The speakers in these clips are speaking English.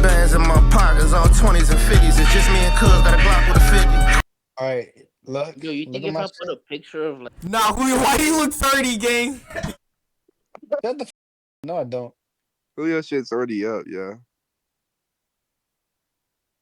Bands in my pockets, all 20s and 50s. It's just me and Cuz got a Glock with a 50. All right, look. Yo, you Look think at if my I put a picture of like Nah, Julio, why do you look 30, gang? Shut the No, I don't. Julio shit's already up, yeah.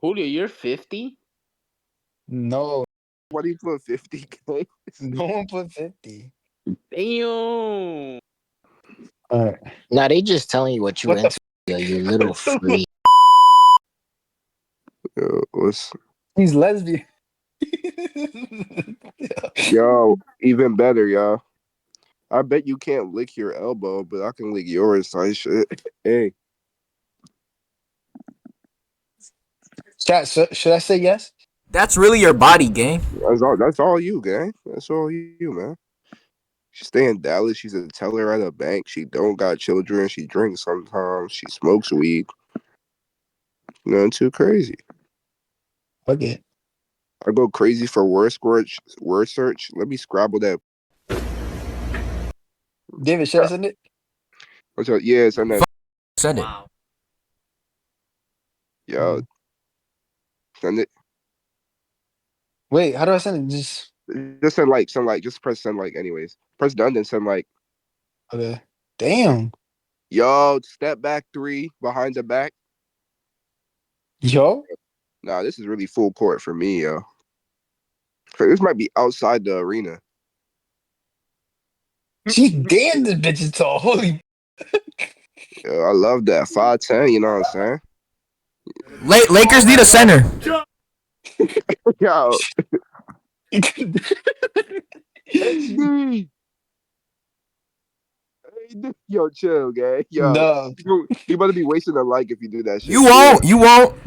Julio, you're 50? No, Why do you put 50? no one put 50. Damn. All right. Nah, they just telling you what you What the into. Yo, you little freak. Yo, what's He's lesbian. yo? Even better, y'all. I bet you can't lick your elbow, but I can lick yours. Type shit. Hey, Chat, should I say yes? That's really your body, gang. that's all. That's all you, gang. That's all you, man. She stay in Dallas. She's a teller at a bank. She don't got children. She drinks sometimes. She smokes weed. Nothing too crazy. Okay. I go crazy for word search. Word search. Let me scrabble that. David, should I send it? What's up? Yeah, send that. Send it. Yo, send it. Wait, how do I send it? Just send like. Just press send like. Anyways, press done. Then send like. Okay. Damn. Yo, step back 3 behind the back. Yo. Nah, this is really full court for me, yo. This might be outside the arena. She damn, this bitch is tall. Holy. Yo, I love that 5'10". You know what I'm saying? Lakers need a center. Yo, AD. Yo, chill, gang. Yo, No. you better be wasting a like if you do that shit. You won't. You won't.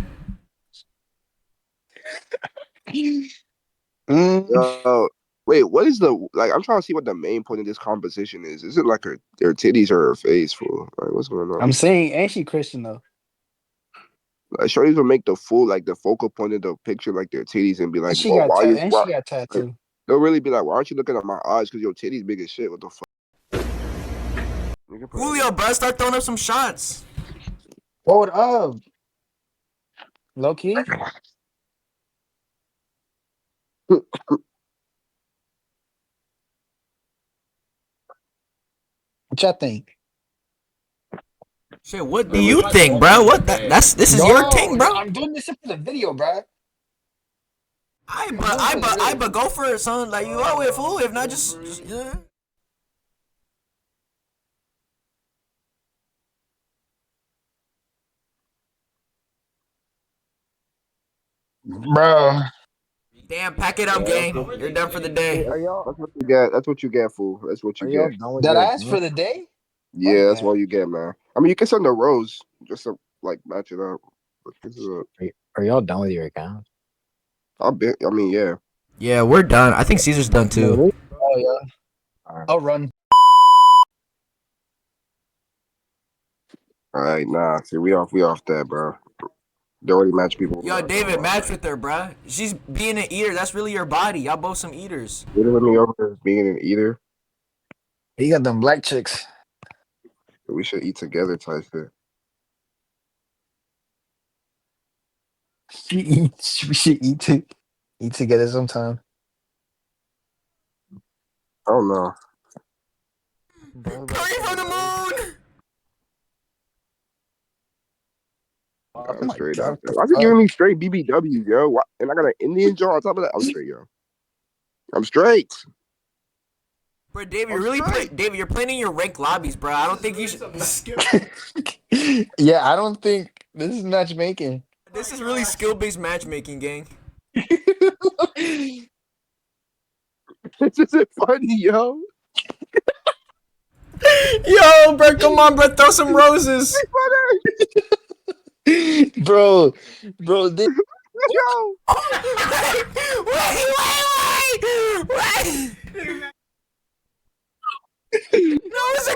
Yo, wait, what is the like? I'm trying to see what the main point of this competition is. Is it like her titties or her face? Fool? Like, what's going on? I'm saying, ain't she Christian though? Like, shorties will make the full like the focal point of the picture like their titties and be like, "Well, why you?" And Why? she got Like, tattoo. they'll really be like, "Why aren't you looking at my eyes? Because your titties big as shit. What the fuck?" Julio, bro, start throwing up some shots. Hold up. Low key. What y'all think? Shit, what do you think, bro? What this is your thing, bro. I'm doing this shit for the video, bro. I go for it, son. Like you owe it, fool. If not, just yeah. Bro. Damn, pack it up, gang. You're done for the day. Hey, are y'all That's what you get. That's what you get, fool. That's what you are y'all get. done with That your I asked for account? the day? Fuck Yeah, that's that. what you get, man. I mean, you can send the rose just to like match it up. But this is Are y'all done with your account? I bet. I mean, yeah. Yeah, we're done. I think Caesar's done too. Oh yeah. Alright. I'll run. All right, nah. See, we off that, bro. They already match people. Yo, David, match with her, bro. She's being an eater. That's really your body. Y'all both some eaters. You with me over as being an eater. You got them black chicks. We should eat together, type shit. We should eat together sometime. I don't know. Curry from the moon. Oh I'm my straight god. out there. Why is it giving me straight BBW, yo? Why? And I got an Indian jaw on top of that. I'm straight, yo. I'm straight. Bro, David, you're really David, you're playing in your ranked lobbies, bro. I don't think you should. Yeah, I don't think this is matchmaking. This is really skill-based matchmaking, gang. This isn't funny, yo. Yo, bro, come on, bro, throw some roses. bro, this, Yo. Wait. That was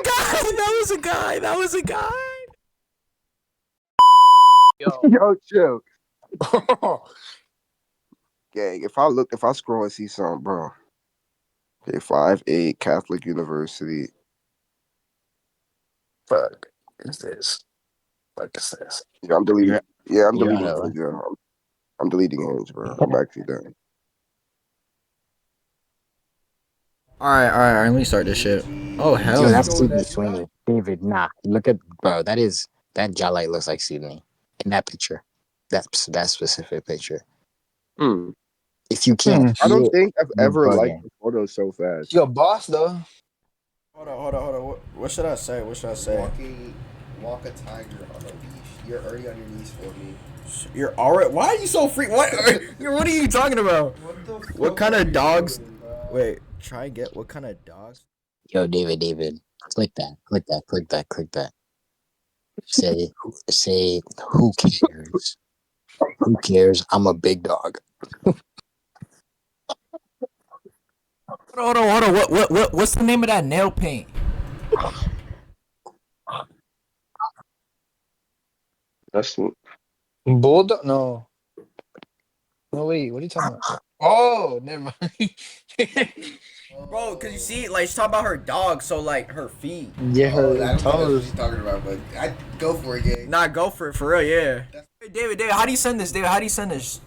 a guy. That was a guy. Yo, chill. Gang, if I scroll and see something, bro. Okay, 5'8", Catholic University. fuck is this? Fuck is this? Yeah, I'm deleting. Yeah, I'm You deleting gotta. Hinge. Yeah. I'm deleting Hinge, bro. I'm actually done. All right. Let me start this shit. Oh hell Yo, no. that's Sydney Sweeney. David, nah. Look at bro. That Jawlight looks like Sydney in that picture. That specific picture. Hmm. If you can't Hmm. I see don't it, think I've you're ever liked bugging. the photo so fast. Yo, boss though. Hold on. What should I say? Walk a tiger on a leash. You're already on your knees for me. You're alright. Why are you so free? What are you talking about? What the fuck? What kind are of you dogs? doing, bro? Wait, try get what kind of dogs? Yo, David. Click that. Say, who cares? Who cares? I'm a big dog. Hold on. What's the name of that nail paint? That's Bulldog? No. No, wait. What are you talking about? Oh, never mind. Bro, cause you see, like she's talking about her dog, so like her feet. Yeah, Oh, her I don't think that's what toes. she's talking about, but I go for it, gang. Nah, go for it, for real, yeah. Hey, David, how do you send this? David, how do you send this?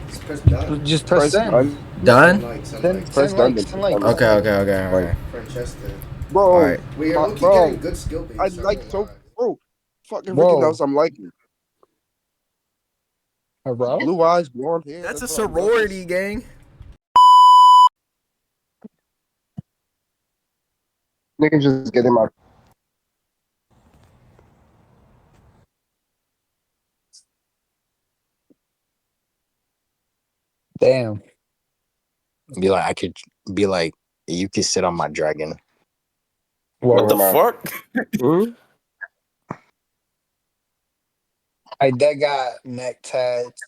Just press done. Just press press send. done. Done? Send Send, likes. Press send done. likes. Then Send press likes. unlike. Okay. Francesca. Bro, Alright. Wait, you're low-key bro, getting good skill base. I I'm like gonna so, lie. bro. Fuck everything Whoa. else I'm liking. Her bro? Blue eyes, blonde hair. That's a what I'm sorority, gang. Niggas just get in my. Damn. Be like, I could be like, you could sit on my dragon. What Whoa. am I? Fuck. Hmm? That got neck tats.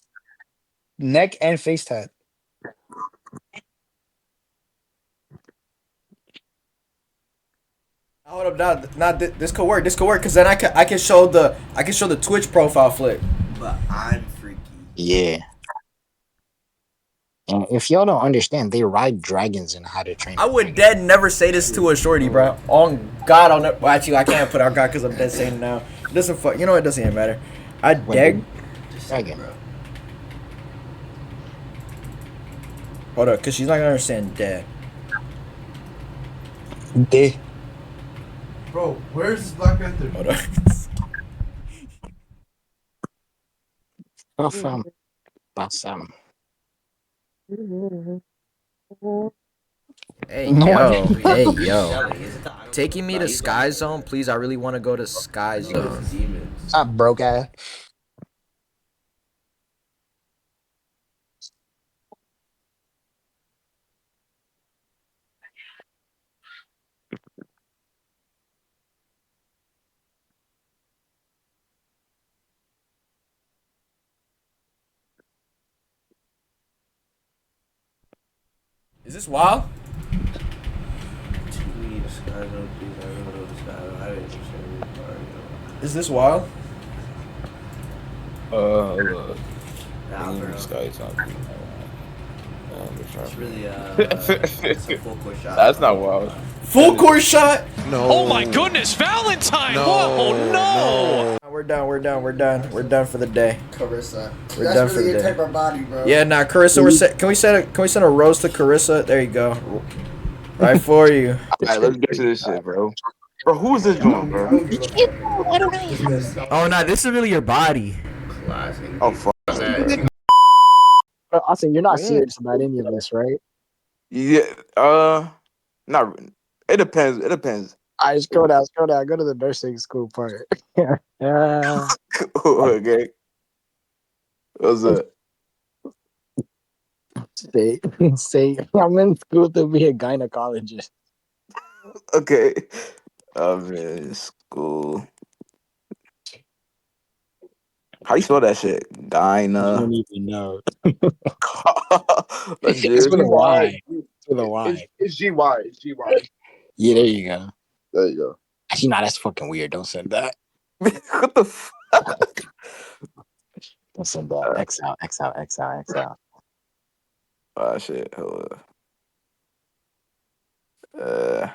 Neck and face tat. Hold up, now this could work. This could work, cause then I can show the Twitch profile flick. But I'm freaky. Yeah. And if y'all don't understand, they ride dragons in How to Train I a would Dragon. dead never say this to a shorty, bro. On God, I'll never. Well, actually, I can't put on God because I'm dead saying it now. It doesn't fuck. You know, it doesn't even matter. I When dead. Dragon. Hold up, cause she's not gonna understand dead. They. Bro, where's this Black Panther? Hold up. Go from Bassam. Hey No yo, idea. hey yo. Shelly, is it the Taking me to Sky Zone, please. I really want to go to Sky Zone. demons? Not broke ass. Is this wild? Is this wild? Look. Nah, bro. Sky's not cool. It's really it's a full court shot. That's not wild. Full court shot. Oh my goodness, Valentine! Whoa, no! We're done for the day. Carissa. We're That's done for really the your day. type of body, bro. Yeah, nah, Carissa, can we send a rose to Carissa? There you go. Right for you. Alright, let's get to this shit, bro. Bro, who is this doing, bro? I don't give a fuck. Oh nah, this is really your body. Classic. Oh, fuck. But Austin, you're not Yeah. serious about any of this, right? Yeah, not. It depends. It depends. I scroll down. Go to the nursing school part. Yeah. Okay. What's up? Say, I'm in school to be a gynecologist. Okay. I'm in school. How you spell that shit? I Gyna. don't even know. It's Legit. with a GY. Y. It's with a Y. It's GY. It's GY. Yeah, there you go. There you go. Actually, nah, that's fucking weird. Don't send that. What the fuck? Don't send that. X out. Oh shit. Hold up.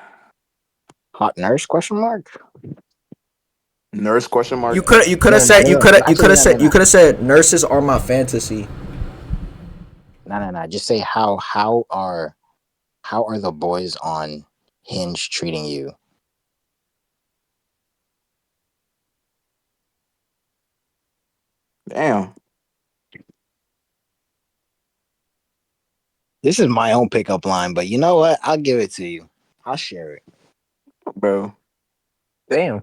Hot nurse? Question mark. Nurse question mark. You could have said said nurses are my fantasy. No. Just say how are the boys on Hinge treating you? Damn, This is my own pickup line, but you know what? I'll give it to you. I'll share it. bro. Damn.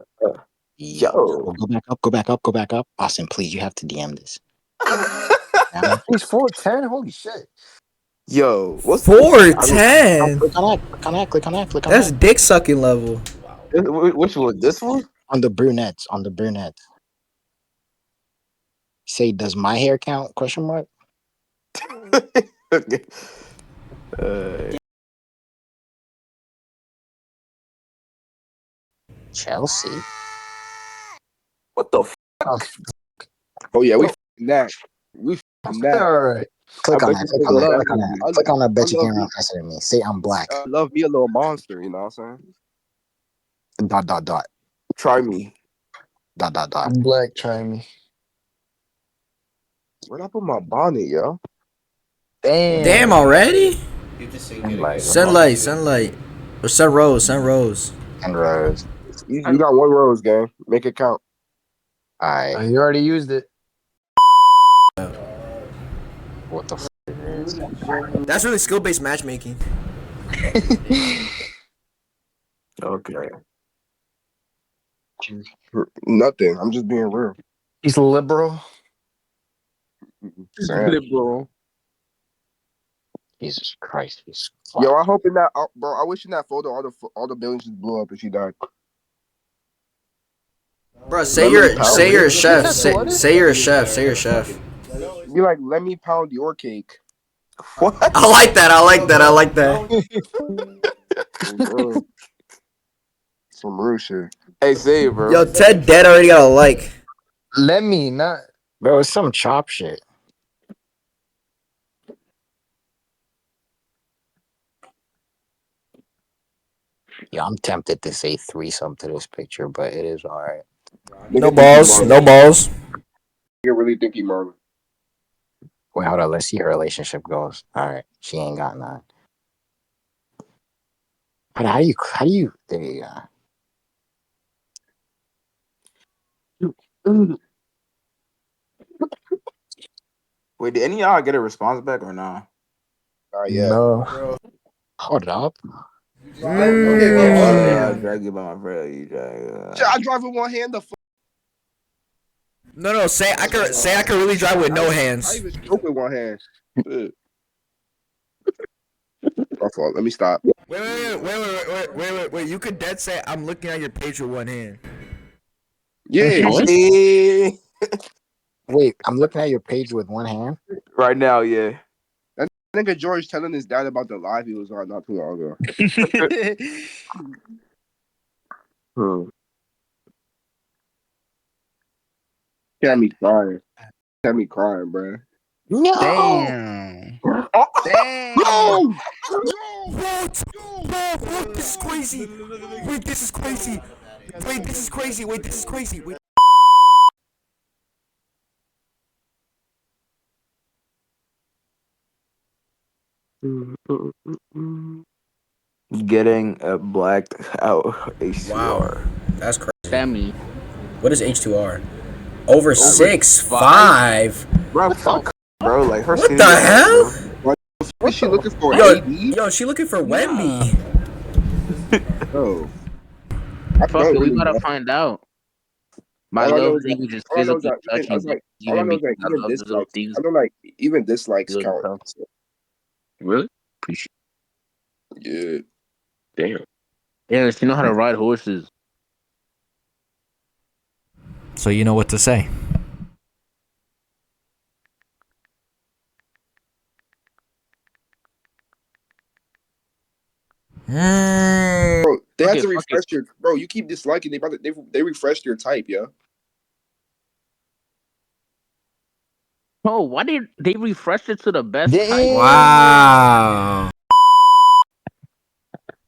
Yeah. Yo. Go back up. Austin, please, you have to DM this. Now, He's 4'10". Holy shit. Yo, what's 410. click on that. That's dick sucking level. which one? This one? On the brunettes. Say, does my hair count? Question mark. Okay. Chelsea. What the? Oh yeah, we f***ing that. We f***ing that. All right. Click I on bet that. you Click on love that. it. Click on that. I Click on that. Bet you love can't me. answer me. Say I'm black. I love me a little monster. You know what I'm saying? Dot. Try me. Dot. Black try me. Where'd I put my bonnet, yo? Damn already? You just say Sunlight. Or sunrose. And Rose. You got one rose, gang. Make it count. Alright. You already used it. What the f is? That's really skill based matchmaking. Okay. Nothing. I'm just being real. He's liberal. Sad. Liberal. Jesus Christ. Yo, I hope in that, bro. I wish in that photo all the buildings just blew up and she died. Bro, say you're a chef. Say you're a chef. Be like, let me pound your cake. What? I like that. Bro. Some real shit. Hey, say it, bro. Yo, Ted Dead already got a like. Let me not. Bro, it's some chop shit. Yeah, I'm tempted to say threesome to this picture, but it is alright. No balls. You really think he Marvin? Wait, hold on. Let's see how her relationship goes. Alright, she ain't got none. How do you? There you go. Wait, did any of y'all get a response back or nah? Yeah. No. Hold up. I drag you by my friend. You drag. I drive with one hand. No. Say I could really drive with no I hands. even stroke with one hand. Shit. My fault. Let me stop. Wait. You could dead say I'm looking at your page with one hand. Yeah. Wait, I'm looking at your page with one hand. Right now, yeah. That nigga George telling his dad about the live he was on not too long ago. Got me crying, bro. No. Damn. Damn. No! What? What? This is crazy. Wait, this is crazy. Wait. Getting a blacked out H2R. Wow, that's crazy. Family. What is H2R? Over 6'5". Bro, fuck, bro. Like her. What the hell? What's she looking for? Yo, she looking for Wemby. Oh. Fuck it, we gotta find out. My love nigga just physically touching. Even dislikes. I know, like, even dislikes count. Really? Appreciate Yeah. Damn. Yeah, she know how to ride horses. So you know what to say. Bro, they had to refresh your. Bro, you keep disliking. They refreshed your type, yo. Oh, why did they refresh it to the best type? Wow.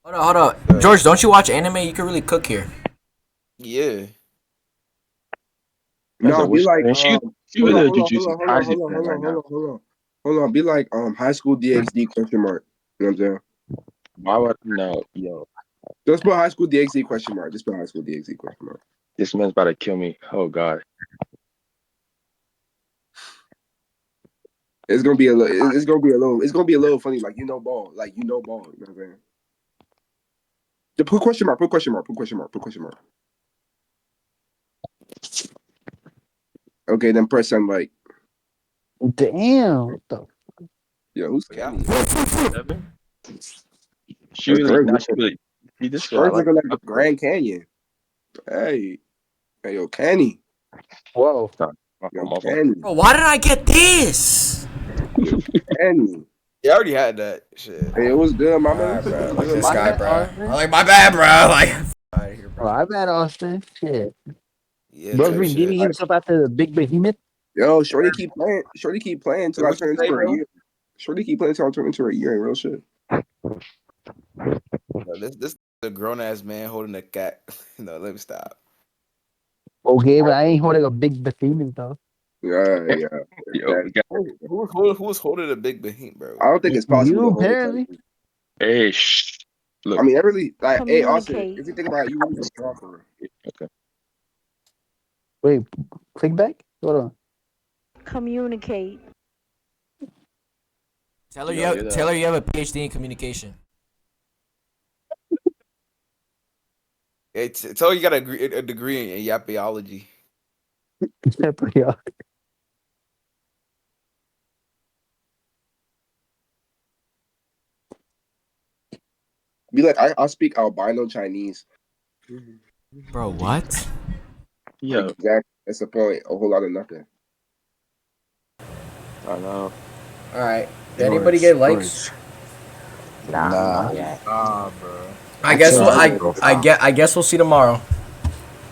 Hold on. George, don't you watch anime? You can really cook here. Yeah. No, be like She hold was on, a hold on, Jujutsu hold on, hold on, Kaisen hold on, fan hold right on, hold now. on, hold on. Hold on, be like high school DxD question mark. You know what I'm saying? Why would no, yo? Just put high school DxD question mark. Just put high school DxD question mark. This man's about to kill me. Oh God. It's gonna be a little. It's gonna be a little. It's gonna be a little funny. Like ball. Like ball. You know what I'm saying? Just put question mark. Put question mark. Put question mark. Put question mark. Okay, then press send. Like, Damn. What the yo, who's Yeah. Kenny? She really, First, nah, she really. See, this is what I first like. looking like the Grand Canyon. Hey, yo, Kenny. Whoa. Yo, My fault. Kenny. Bro, why did I get this? Yo, Kenny. Yeah, I already had that shit. Hey, it was good, my man. Alright, bro. Like Good, this my guy, man. bro. Austin? I'm like, my bad, bro. Like, out of here, Oh, bro. I've had Austin. Shit. Yeah, Bro's type been giving shit. himself after the big behemoth. Yo, Shorty keep playing. Shorty keep playing until I What you turn say, into a bro? year. Shorty keep playing until I turn into a year in real shit. No, this a grown ass man holding a cat. No, let me stop. Okay, but I ain't holding a big behemoth though. Yeah. Yo, we got. Who's holding a big behemoth, bro? I don't think it's possible You to hold it. apparently. Hey, shh. I Look. mean, I really like. Hey, Austin, Communicate. if you think about it, you really just draw for real. Okay. Wait, click back. Hold on. Communicate. Tell her You don't hear that? you have a PhD in communication. Tell you got a degree in yapiology. Yeah. Be like, I speak albino Chinese. Bro, what? Yo, Exactly. That's the point. A whole lot of nothing. I know. Alright. Did anybody get likes? Nah. Yeah. Ah, bro. I guess changed we'll my profile. I guess we'll see tomorrow.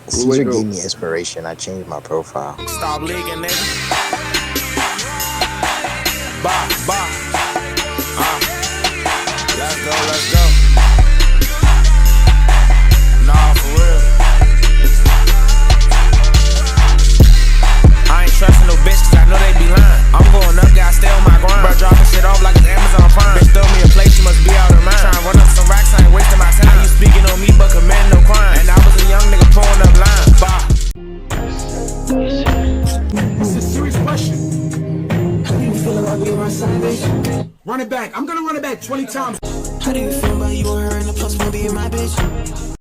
Caesar gave me inspiration. I changed my profile. Stop leaking, nigga. Bah. Let's go. Nah, for real. I ain't trusting no bitch cause I know they be lying. I'm going up, gotta stay on my grind. Bro, dropping shit off like it's Amazon Prime. Bitch, throw me a plate, you must be out of mind. Tryna run up some racks, I ain't wasting my time. You speaking on me, but committing no crime. And I was a young nigga pulling up lines. Bah. It's a serious question. How do you feel about being my side, bitch? Run it back. I'm gonna run it back 20 times. How do you feel about you and her in the plus one being my bitch?